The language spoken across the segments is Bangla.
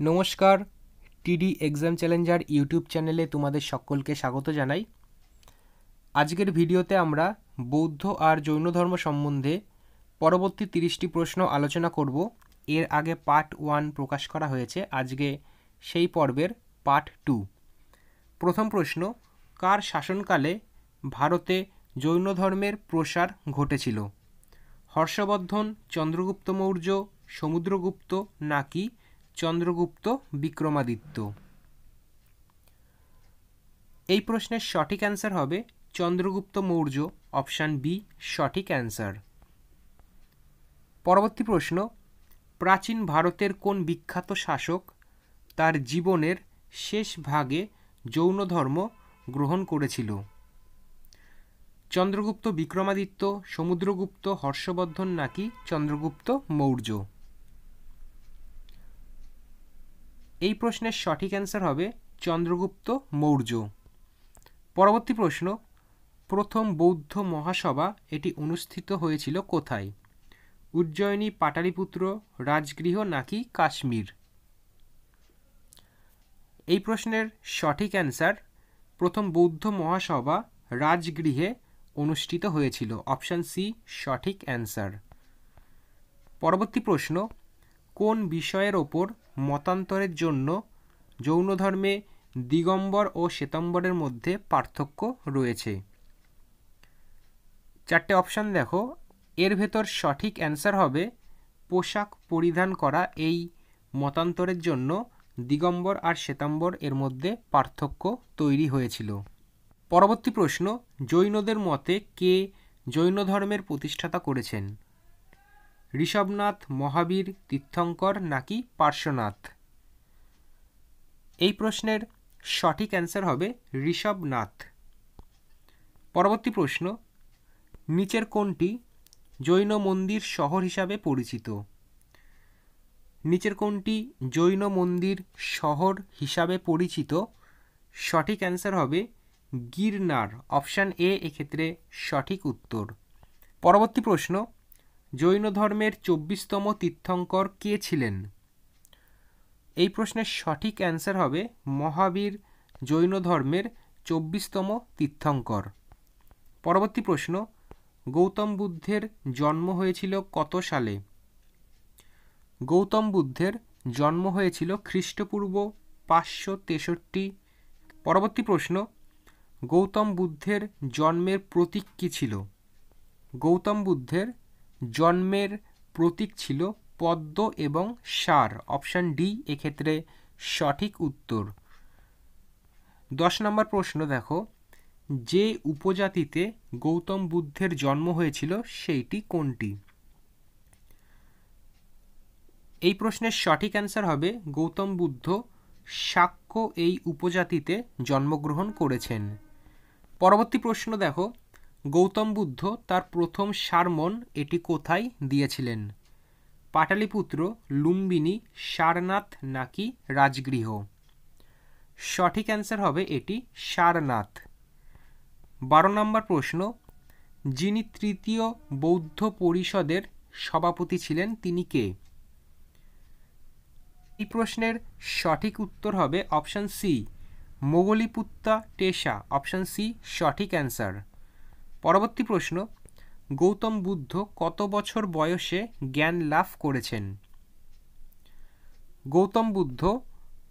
নমস্কার, টিডি এক্সাম চ্যালেঞ্জার ইউটিউব চ্যানেলে তোমাদের সকলকে স্বাগত জানাই। আজকের ভিডিওতে আমরা বৌদ্ধ আর জৈন ধর্ম সম্বন্ধে পরবর্তী 30টি প্রশ্ন আলোচনা করব। এর আগে পার্ট 1 প্রকাশ করা হয়েছে, আজকে সেই পর্বের পার্ট 2। প্রথম প্রশ্ন, কার শাসনকালে ভারতে জৈন ধর্মের প্রসার ঘটেছিল? হর্ষবর্ধন, চন্দ্রগুপ্ত মৌর্য, সমুদ্রগুপ্ত নাকি চন্দ্রগুপ্ত বিক্রমাদিত্য? এই প্রশ্নের সঠিক অ্যান্সার হবে চন্দ্রগুপ্ত মৌর্য, অপশান বি সঠিক অ্যান্সার। পরবর্তী প্রশ্ন, প্রাচীন ভারতের কোন বিখ্যাত শাসক তার জীবনের শেষ ভাগে জৈন ধর্ম গ্রহণ করেছিল? চন্দ্রগুপ্ত বিক্রমাদিত্য, সমুদ্রগুপ্ত, হর্ষবর্ধন নাকি চন্দ্রগুপ্ত মৌর্য? এই প্রশ্নের সঠিক অ্যান্সার হবে চন্দ্রগুপ্ত মৌর্য। পরবর্তী প্রশ্ন, প্রথম বৌদ্ধ মহাসভা এটি অনুষ্ঠিত হয়েছিল কোথায়? উজ্জয়িনী, পাটালিপুত্র, রাজগৃহ নাকি কাশ্মীর? এই প্রশ্নের সঠিক অ্যান্সার প্রথম বৌদ্ধ মহাসভা রাজগৃহে অনুষ্ঠিত হয়েছিল, অপশান সি সঠিক অ্যান্সার। পরবর্তী প্রশ্ন, কোন বিষয়ের ওপর মতান্তরের জন্য জৈন ধর্মে দিগম্বর ও শ্বেতাম্বরের মধ্যে পার্থক্য রয়েছে? চারটে অপশান দেখো, এর ভেতর সঠিক অ্যান্সার হবে পোশাক পরিধান করা। এই মতান্তরের জন্য দিগম্বর আর শ্বেতাম্বর এর মধ্যে পার্থক্য তৈরি হয়েছিল। পরবর্তী প্রশ্ন, জৈনদের মতে কে জৈন ধর্মের প্রতিষ্ঠাতা করেছেন? ঋষভনাথ, মহাবীর, তীর্থঙ্কর নাকি পার্শ্বনাথ? এই প্রশ্নের সঠিক অ্যান্সার হবে ঋষভনাথ। পরবর্তী প্রশ্ন, নিচের কোনটি জৈন মন্দির শহর হিসাবে পরিচিত? নিচের কোনটি জৈন মন্দির শহর হিসাবে পরিচিত? সঠিক অ্যান্সার হবে গিরনার, অপশান এ এক্ষেত্রে সঠিক উত্তর। পরবর্তী প্রশ্ন, জৈন ধর্মের 24তম তীর্থঙ্কর কে ছিলেন? এই প্রশ্নের সঠিক অ্যান্সার হবে মহাবীর, জৈন ধর্মের 24তম তীর্থঙ্কর। পরবর্তী প্রশ্ন, গৌতম বুদ্ধের জন্ম হয়েছিল কত সালে? গৌতম বুদ্ধের জন্ম হয়েছিল খ্রিস্টপূর্ব 563। পরবর্তী প্রশ্ন, গৌতম বুদ্ধের জন্মের প্রতীক কী ছিল? গৌতম বুদ্ধের জন্মের প্রতীক ছিল পদ্ম এবং ষাঁড়, অপশান ডি এক্ষেত্রে সঠিক উত্তর। 10 নম্বর প্রশ্ন দেখো, যে উপজাতিতে গৌতম বুদ্ধের জন্ম হয়েছিল সেইটি কোনটি? এই প্রশ্নের সঠিক অ্যান্সার হবে গৌতম বুদ্ধ শাক্য এই উপজাতিতে জন্মগ্রহণ করেছেন। পরবর্তী প্রশ্ন দেখো, গৌতম বুদ্ধ তার প্রথম সারমন এটি কোথায় দিয়েছিলেন? পাটালিপুত্র, লুম্বিনী, সারনাথ নাকি রাজগৃহ? সঠিক অ্যান্সার হবে এটি সারনাথ। 12 নম্বর প্রশ্ন, যিনি তৃতীয় বৌদ্ধ পরিষদের সভাপতি ছিলেন তিনি কে? এই প্রশ্নের সঠিক উত্তর হবে option C Moggaliputta Tissa, option C সঠিক অ্যান্সার। পরবর্তী প্রশ্ন, গৌতম বুদ্ধ কত বছর বয়সে জ্ঞান লাভ করেছেন? গৌতম বুদ্ধ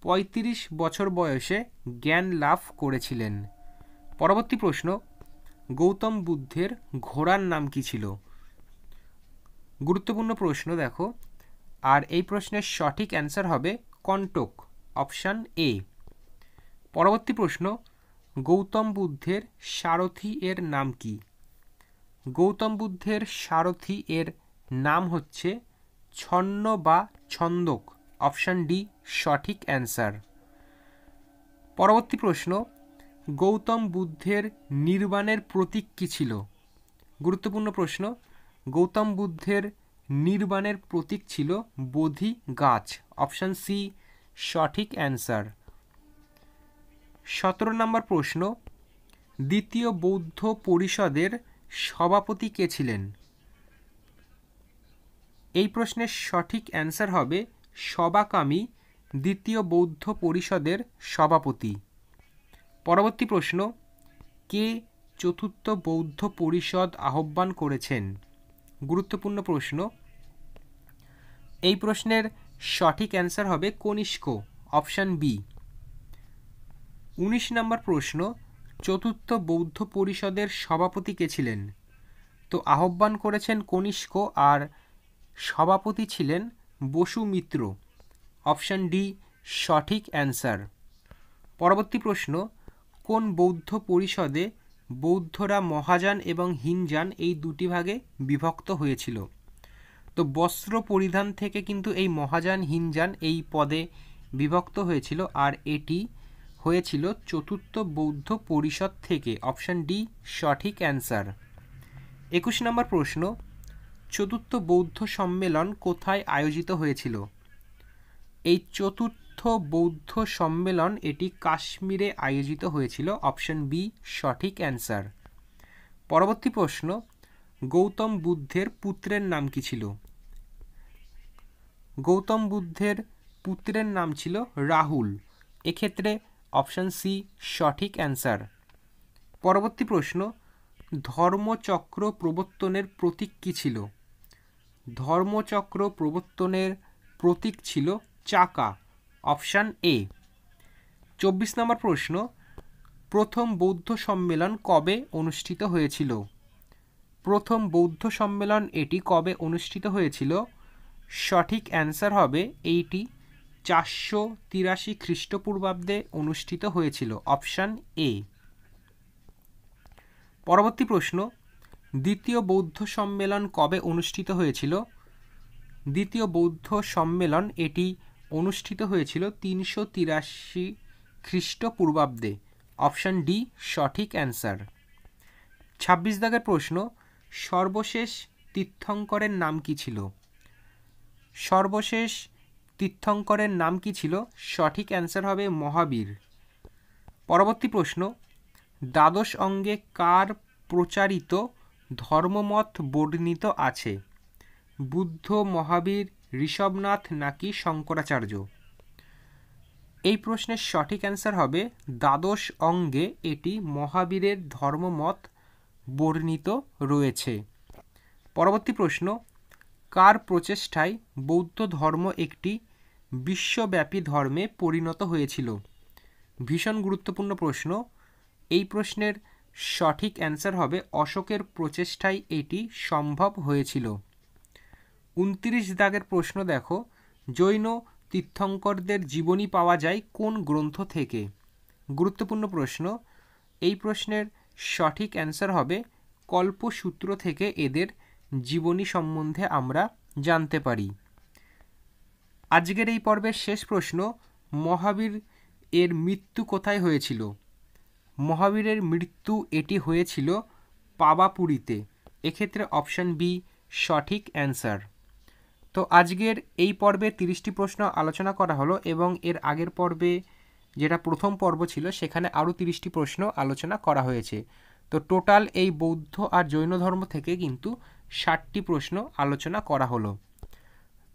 35 বছর বয়সে জ্ঞান লাভ করেছিলেন। পরবর্তী প্রশ্ন, গৌতম বুদ্ধের ঘোড়ার নাম কি ছিল? গুরুত্বপূর্ণ প্রশ্ন দেখো, আর এই প্রশ্নের সঠিক অ্যান্সার হবে কণ্টক, অপশান এ। পরবর্তী প্রশ্ন, গৌতম বুদ্ধের সারথি এর নাম কি? গৌতম বুদ্ধের সারথি এর নাম হচ্ছে ছন্ন বা ছন্দক, অপশান ডি সঠিক অ্যান্সার। পরবর্তী প্রশ্ন, গৌতম বুদ্ধের নির্বাণের প্রতীক কী ছিল? গুরুত্বপূর্ণ প্রশ্ন, গৌতম বুদ্ধের নির্বাণের প্রতীক ছিল বোধি গাছ, অপশান সি সঠিক অ্যান্সার। 17 নম্বর প্রশ্ন, দ্বিতীয় বৌদ্ধ পরিষদের সভাপতি কে ছিলেন? এই প্রশ্নের সঠিক অ্যান্সার হবে সবাকামী দ্বিতীয় বৌদ্ধ পরিষদের সভাপতি? পরবর্তী প্রশ্ন, কে চতুর্থ বৌদ্ধ পরিষদ আহ্বান করেছেন? গুরুত্বপূর্ণ প্রশ্ন। এই প্রশ্নের সঠিক অ্যান্সার হবে কনিষ্ক, অপশান বি। 19 নম্বর প্রশ্ন, চতুর্থ বৌদ্ধ পরিষদের সভাপতি কে ছিলেন? তো আহ্বান করেছেন কনিষ্ক আর সভাপতি ছিলেন বসু মিত্র, অপশান ডি সঠিক অ্যান্সার। পরবর্তী প্রশ্ন, কোন বৌদ্ধ পরিষদে বৌদ্ধরা মহাযান এবং হীনযান এই দুটি ভাগে বিভক্ত হয়েছিল? তো বস্ত্র পরিধান থেকে কিন্তু এই মহাযান হীনযান এই পদে বিভক্ত হয়েছিল, আর এটি হয়েছিল চতুর্থ বৌদ্ধ পরিষদ থেকে, অপশান ডি সঠিক অ্যান্সার। 21 নম্বর প্রশ্ন, চতুর্থ বৌদ্ধ সম্মেলন কোথায় আয়োজিত হয়েছিল? এই চতুর্থ বৌদ্ধ সম্মেলন এটি কাশ্মীরে আয়োজিত হয়েছিল, অপশান বি সঠিক অ্যান্সার। পরবর্তী প্রশ্ন, গৌতম বুদ্ধের পুত্রের নাম কি ছিল? গৌতম বুদ্ধের পুত্রের নাম ছিল রাহুল, এক্ষেত্রে অপশান সি সঠিক অ্যান্সার। পরবর্তী প্রশ্ন, ধর্মচক্র প্রবর্তনের প্রতীক কী ছিল? ধর্মচক্র প্রবর্তনের প্রতীক ছিল চাকা, অপশান এ। 24 নম্বর প্রশ্ন, প্রথম বৌদ্ধ সম্মেলন কবে অনুষ্ঠিত হয়েছিল? প্রথম বৌদ্ধ সম্মেলন এটি কবে অনুষ্ঠিত হয়েছিল? সঠিক অ্যান্সার হবে এইটি 483 খ্রিস্টপূর্বাব্দে অনুষ্ঠিত হয়েছিল, অপশান এ। পরবর্তী প্রশ্ন, দ্বিতীয় বৌদ্ধ সম্মেলন কবে অনুষ্ঠিত হয়েছিল? দ্বিতীয় বৌদ্ধ সম্মেলন এটি অনুষ্ঠিত হয়েছিল 383 খ্রিস্টপূর্বাব্দে, অপশান ডি সঠিক অ্যান্সার। 26 দাগের প্রশ্ন, সর্বশেষ তীর্থঙ্করের নাম কি ছিল? সর্বশেষ তীর্থঙ্করের নাম কি ছিল? সঠিক অ্যান্সার হবে মহাবীর। পরবর্তী প্রশ্ন, দ্বাদশ অঙ্গে কার প্রচারিত ধর্মমত বর্ণিত আছে? বুদ্ধ, মহাবীর, ঋষভনাথ নাকি শঙ্করাচার্য? এই প্রশ্নের সঠিক অ্যান্সার হবে দ্বাদশ অঙ্গে এটি মহাবীরের ধর্মমত বর্ণিত রয়েছে। পরবর্তী প্রশ্ন, কার প্রচেষ্টায় বৌদ্ধ ধর্ম একটি বিশ্বব্যাপী ধর্মে পরিণত হয়েছিল? ভীষণ গুরুত্বপূর্ণ প্রশ্ন। এই প্রশ্নের সঠিক অ্যান্সার হবে অশোকের প্রচেষ্টায় এটি সম্ভব হয়েছিল। 29 দাগের প্রশ্ন দেখো, জৈন তীর্থঙ্করদের জীবনী পাওয়া যায় কোন গ্রন্থ থেকে? গুরুত্বপূর্ণ প্রশ্ন। এই প্রশ্নের সঠিক অ্যান্সার হবে কল্পসূত্র থেকে এদের জীবনী সম্বন্ধে আমরা জানতে পারি। আজকের এই পর্বের শেষ প্রশ্ন, মহাবীর এর মৃত্যু কোথায় হয়েছিল? মহাবীরের মৃত্যু এটি হয়েছিল পাবাপুরীতে, এক্ষেত্রে অপশান বি সঠিক অ্যান্সার। তো আজকের এই পর্বে 30টি প্রশ্ন আলোচনা করা হলো, এবং এর আগের পর্বে যেটা প্রথম পর্ব ছিল সেখানে আরও 30টি প্রশ্ন আলোচনা করা হয়েছে। তো টোটাল এই বৌদ্ধ আর জৈন ধর্ম থেকে কিন্তু 60টি প্রশ্ন আলোচনা করা হলো।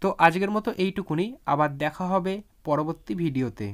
তো আজকের মতো এইটুকুনি, আবার দেখা হবে পরবর্তী ভিডিওতে।